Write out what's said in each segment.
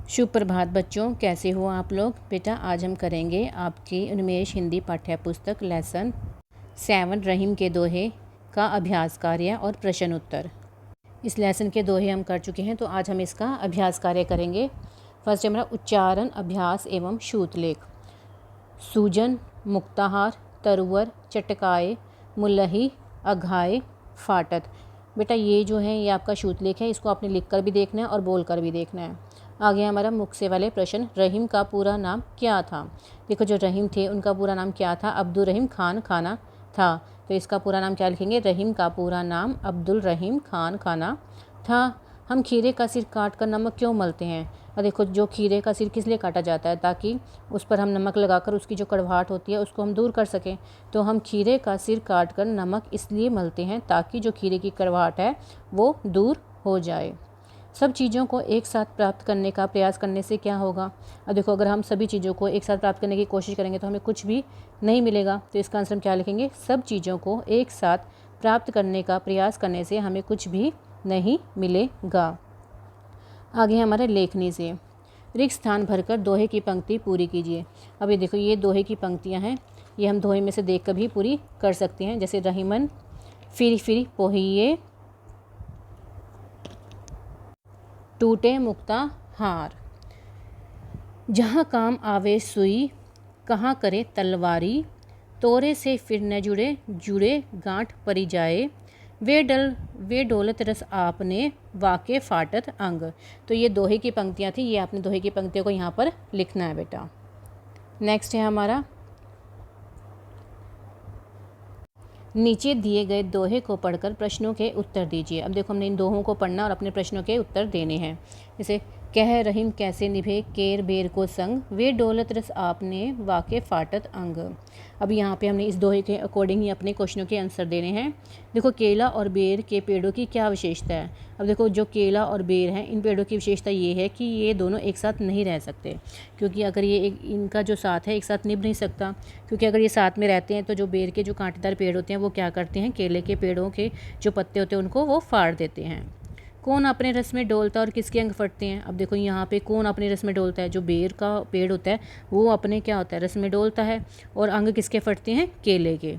शुभ प्रभात बच्चों, कैसे हो आप लोग। बेटा आज हम करेंगे आपकी उन्मेष हिंदी पाठ्य पुस्तक लेसन 7 रहीम के दोहे का अभ्यास कार्य और प्रश्न उत्तर। इस लेसन के दोहे हम कर चुके हैं, तो आज हम इसका अभ्यास कार्य करेंगे। फर्स्ट हमारा उच्चारण अभ्यास एवं शूतलेख। सूजन, मुक्ताहार, तरुवर, चटकाए, मुलही, अघाए, फाटत। बेटा ये जो है ये आपका शूतलेख है, इसको आपने लिख कर भी देखना है और बोल कर भी देखना है। आगे हमारा मुख से वाले प्रश्न। रहीम का पूरा नाम क्या था। देखो जो रहीम थे उनका पूरा नाम क्या था। अब्दुल रहीम खान खाना था। तो इसका पूरा नाम क्या लिखेंगे। रहीम का पूरा नाम अब्दुल रहीम खान खाना था। हम खीरे का सिर काट कर नमक क्यों मलते हैं। और देखो जो खीरे का सिर किस लिए काटा जाता है, ताकि उस पर हम नमक लगाकर उसकी जो कड़वाहट होती है उसको हम दूर कर सकें। तो हम खीरे का सिर काट कर नमक इसलिए मलते हैं ताकि जो खीरे की कड़वाहट है वो दूर हो जाए। सब चीज़ों को एक साथ प्राप्त करने का प्रयास करने से क्या होगा। अब देखो अगर हम सभी चीज़ों को एक साथ प्राप्त करने की कोशिश करेंगे तो हमें कुछ भी नहीं मिलेगा। तो इसका आंसर हम क्या लिखेंगे। सब चीज़ों को एक साथ प्राप्त करने का प्रयास करने से हमें कुछ भी नहीं मिलेगा। आगे हमारे लेखनी से। रिक्त स्थान भरकर दोहे की पंक्ति पूरी कीजिए। अब ये देखो ये दोहे की पंक्तियाँ हैं, ये हम दोहे में से देख कर भी पूरी कर सकते हैं। जैसे रहीमन फिर फिर पोहिए, टूटे मुक्ता हार, जहाँ काम आवे सुई, कहाँ करे तलवारी, तोरे से फिर न जुड़े जुड़े गांठ परी जाए, वे डोलत रस आपने वाके फाटत अंग। तो ये दोहे की पंक्तियाँ थी, ये आपने दोहे की पंक्तियों को यहाँ पर लिखना है बेटा। नेक्स्ट है हमारा नीचे दिए गए दोहे को पढ़कर प्रश्नों के उत्तर दीजिए। अब देखो हमने इन दोहों को पढ़ना और अपने प्रश्नों के उत्तर देने हैं। जैसे कह रहीम कैसे निभे केर बेर को संग, वे डोलत रस आपने वाके फाटत अंग। अब यहाँ पे हमने इस दोहे के अकॉर्डिंग ही अपने क्वेश्चनों के आंसर देने हैं। देखो केला और बेर के पेड़ों की क्या विशेषता है। अब देखो जो केला और बेर हैं इन पेड़ों की विशेषता ये है कि ये दोनों एक साथ नहीं रह सकते, क्योंकि अगर ये इनका जो साथ है एक साथ निभ नहीं सकता। क्योंकि अगर ये साथ में रहते हैं तो जो बेर के जो कांटेदार पेड़ होते हैं वो क्या करते हैं, केले के पेड़ों के जो पत्ते होते हैं उनको वो फाड़ देते हैं। कौन अपने रस में डोलता है और किसके अंग फटते हैं। अब देखो यहाँ पे कौन अपने रस में डोलता है, जो बेर का पेड़ होता है वो अपने क्या होता है रस में डोलता है, और अंग किसके फटते हैं, केले के।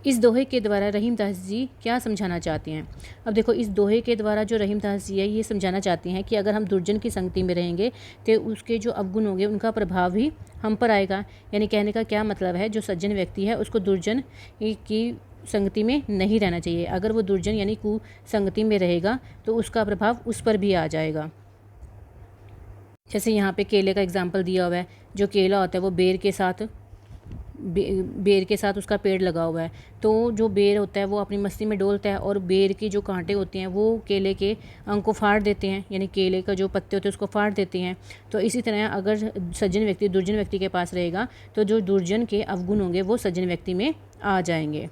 इस दोहे के द्वारा रहीमदास जी क्या समझाना चाहते हैं। अब देखो इस दोहे के द्वारा जो रहीमदास जी है ये समझाना चाहते हैं कि अगर हम दुर्जन की संगति में रहेंगे तो उसके जो अवगुण होंगे उनका प्रभाव भी हम पर आएगा। यानी कहने का क्या मतलब है, जो सज्जन व्यक्ति है उसको दुर्जन की संगति में नहीं रहना चाहिए। अगर वो दुर्जन यानी कुसंगति में रहेगा तो उसका प्रभाव उस पर भी आ जाएगा। जैसे यहाँ पे केले का एग्जाम्पल दिया हुआ है, जो केला होता है वो बेर के साथ उसका पेड़ लगा हुआ है, तो जो बेर होता है वो अपनी मस्ती में डोलता है और बेर की जो कांटे होते हैं वो केले के अंग को फाड़ देते हैं, यानी केले का जो पत्ते होते हैं उसको फाड़ देते हैं। तो इसी तरह अगर सज्जन व्यक्ति दुर्जन व्यक्ति के पास रहेगा तो जो दुर्जन के अवगुण होंगे वो सज्जन व्यक्ति में आ जाएंगे।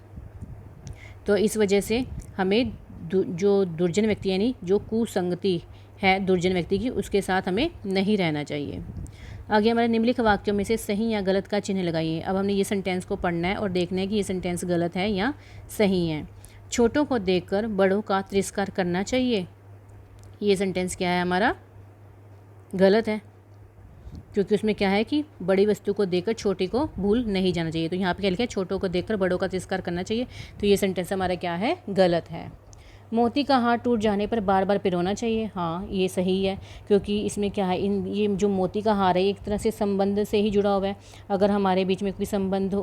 तो इस वजह से हमें जो दुर्जन व्यक्ति यानी जो कुसंगति है दुर्जन व्यक्ति की, उसके साथ हमें नहीं रहना चाहिए। आगे हमारे निम्नलिखित वाक्यों में से सही या गलत का चिन्ह लगाइए। अब हमने ये सेंटेंस को पढ़ना है और देखना है कि ये सेंटेंस गलत है या सही है। छोटों को देखकर बड़ों का तिरस्कार करना चाहिए। ये सेंटेंस क्या है हमारा, गलत है, क्योंकि उसमें क्या है कि बड़ी वस्तु को देखकर छोटी को भूल नहीं जाना चाहिए। तो यहाँ पे क्या लिखा है, छोटों को देखकर बड़ों का तिरस्कार करना चाहिए। तो ये सेंटेंस हमारा क्या है, गलत है। मोती का हार टूट जाने पर बार बार पिरोना चाहिए। हाँ ये सही है, क्योंकि इसमें क्या है, ये जो मोती का हार है एक तरह से संबंध से ही जुड़ा हुआ है। अगर हमारे बीच में कोई संबंध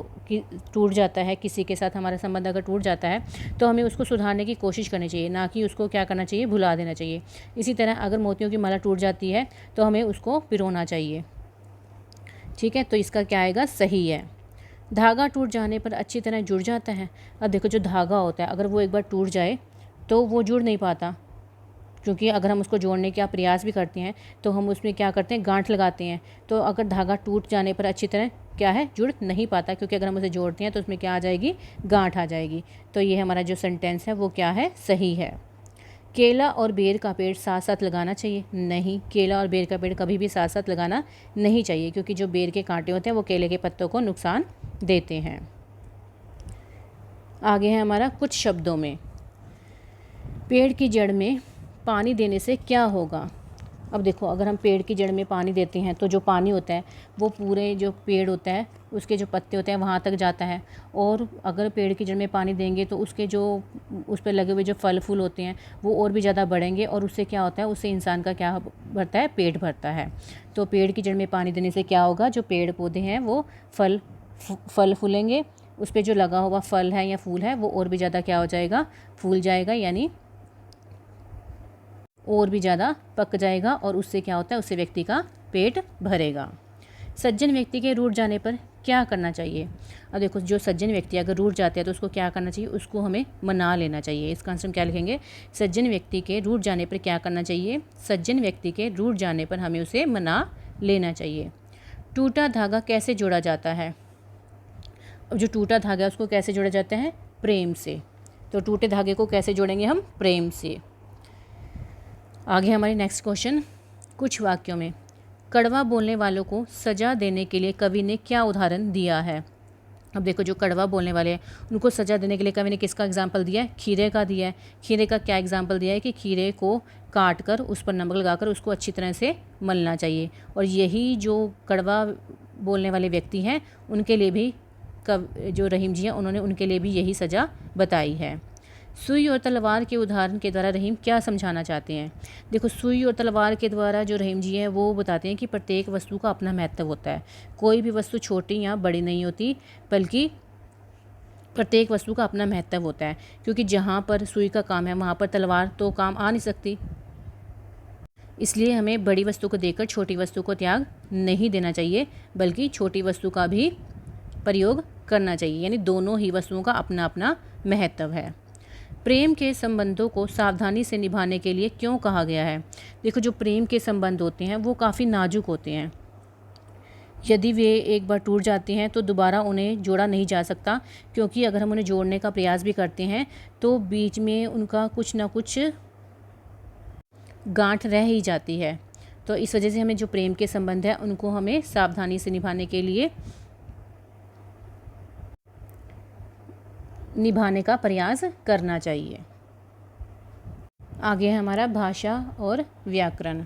टूट जाता है, किसी के साथ हमारा संबंध अगर टूट जाता है तो हमें उसको सुधारने की कोशिश करनी चाहिए, ना कि उसको क्या करना चाहिए, भुला देना चाहिए। इसी तरह अगर मोतियों की माला टूट जाती है तो हमें उसको पिरोना चाहिए। ठीक है, तो इसका क्या आएगा, सही है। धागा टूट जाने पर अच्छी तरह जुड़ जाता है। अब देखो जो धागा होता है अगर वो एक बार टूट जाए तो वो जुड़ नहीं पाता, क्योंकि अगर हम उसको जोड़ने का प्रयास भी करते हैं तो हम उसमें क्या करते हैं, गांठ लगाते हैं। तो अगर धागा टूट जाने पर अच्छी तरह क्या है, जुड़ नहीं पाता, क्योंकि अगर हम उसे जोड़ते हैं तो उसमें क्या आ जाएगी, गांठ आ जाएगी। तो ये हमारा जो सेंटेंस है वो क्या है, सही है। केला और बेर का पेड़ साथ साथ लगाना चाहिए। नहीं, केला और बेर का पेड़ कभी भी साथ साथ लगाना नहीं चाहिए, क्योंकि जो बेर के कांटे होते हैं वो केले के पत्तों को नुकसान देते हैं। आगे है हमारा कुछ शब्दों में। पेड़ की जड़ में पानी देने से क्या होगा। अब देखो, अगर हम पेड़ की जड़ में पानी देते हैं तो जो पानी होता है वो पूरे जो पेड़ होता है उसके जो पत्ते होते हैं वहाँ तक जाता है। और अगर पेड़ की जड़ में पानी देंगे तो उसके जो उस पर लगे हुए जो फल फूल होते हैं वो और भी ज़्यादा बढ़ेंगे, और उससे क्या होता है, उससे इंसान का क्या भरता है, पेट भरता है। तो पेड़ की जड़ में पानी देने से क्या होगा, जो पेड़ पौधे हैं वो फल फूलेंगे, उस पर जो लगा हुआ फल है या फूल है वो और भी ज़्यादा क्या हो जाएगा, फूल जाएगा, यानी और भी ज़्यादा पक जाएगा, और उससे क्या होता है, उससे व्यक्ति का पेट भरेगा। सज्जन व्यक्ति के रूठ जाने पर क्या करना चाहिए। अब देखो, जो सज्जन व्यक्ति अगर रूठ जाते हैं तो उसको क्या करना चाहिए, उसको हमें मना लेना चाहिए। इसका आंसर हम क्या लिखेंगे, सज्जन व्यक्ति के रूठ जाने पर क्या करना चाहिए, सज्जन व्यक्ति के रूठ जाने पर हमें उसे मना लेना चाहिए। टूटा धागा कैसे जोड़ा जाता है। अब जो टूटा धागा है उसको कैसे जोड़ा जाता है, प्रेम से। तो टूटे धागे को कैसे जोड़ेंगे हम, प्रेम से। आगे हमारी नेक्स्ट क्वेश्चन, कुछ वाक्यों में कड़वा बोलने वालों को सज़ा देने के लिए कवि ने क्या उदाहरण दिया है। अब देखो, जो कड़वा बोलने वाले हैं उनको सज़ा देने के लिए कवि ने किसका एग्जाम्पल दिया है, खीरे का दिया है। खीरे का क्या एग्जाम्पल दिया है कि खीरे को काट कर उस पर नमक लगाकर उसको अच्छी तरह से मलना चाहिए। और यही जो कड़वा बोलने वाले व्यक्ति हैं उनके लिए भी जो रहीम जी हैं उन्होंने उनके लिए भी यही सज़ा बताई है। सुई और तलवार के उदाहरण के द्वारा रहीम क्या समझाना चाहते हैं। देखो, सुई और तलवार के द्वारा जो रहीम जी हैं वो बताते हैं कि प्रत्येक वस्तु का अपना महत्व होता है। कोई भी वस्तु छोटी या बड़ी नहीं होती, बल्कि प्रत्येक वस्तु का अपना महत्व होता है। क्योंकि जहाँ पर सुई का काम है वहाँ पर तलवार तो काम आ नहीं सकती, इसलिए हमें बड़ी वस्तु को देकर छोटी वस्तु को त्याग नहीं देना चाहिए, बल्कि छोटी वस्तु का भी प्रयोग करना चाहिए। यानी दोनों ही वस्तुओं का अपना अपना महत्व है। प्रेम के संबंधों को सावधानी से निभाने के लिए क्यों कहा गया है। देखो, जो प्रेम के संबंध होते हैं वो काफ़ी नाजुक होते हैं। यदि वे एक बार टूट जाते हैं तो दोबारा उन्हें जोड़ा नहीं जा सकता, क्योंकि अगर हम उन्हें जोड़ने का प्रयास भी करते हैं तो बीच में उनका कुछ ना कुछ गांठ रह ही जाती है। तो इस वजह से हमें जो प्रेम के संबंध है उनको हमें सावधानी से निभाने का प्रयास करना चाहिए। आगे है हमारा भाषा और व्याकरण।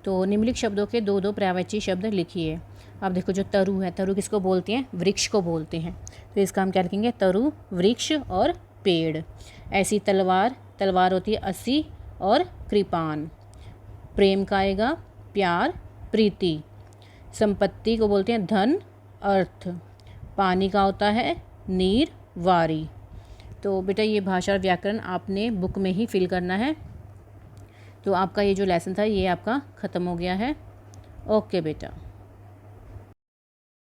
तो निम्नलिखित शब्दों के दो दो पर्यायवाची शब्द लिखिए। अब देखो, जो तरु है, तरु किसको बोलते हैं, वृक्ष को बोलते हैं। तो इसका हम क्या लिखेंगे, तरु, वृक्ष और पेड़। ऐसी तलवार, तलवार होती है अस्सी और कृपान। प्रेम का आएगा प्यार, प्रीति। संपत्ति को बोलते हैं धन, अर्थ। पानी का होता है नीर, वारी। तो बेटा, ये भाषा और व्याकरण आपने बुक में ही फिल करना है। तो आपका ये जो लेसन था ये आपका ख़त्म हो गया है। ओके बेटा।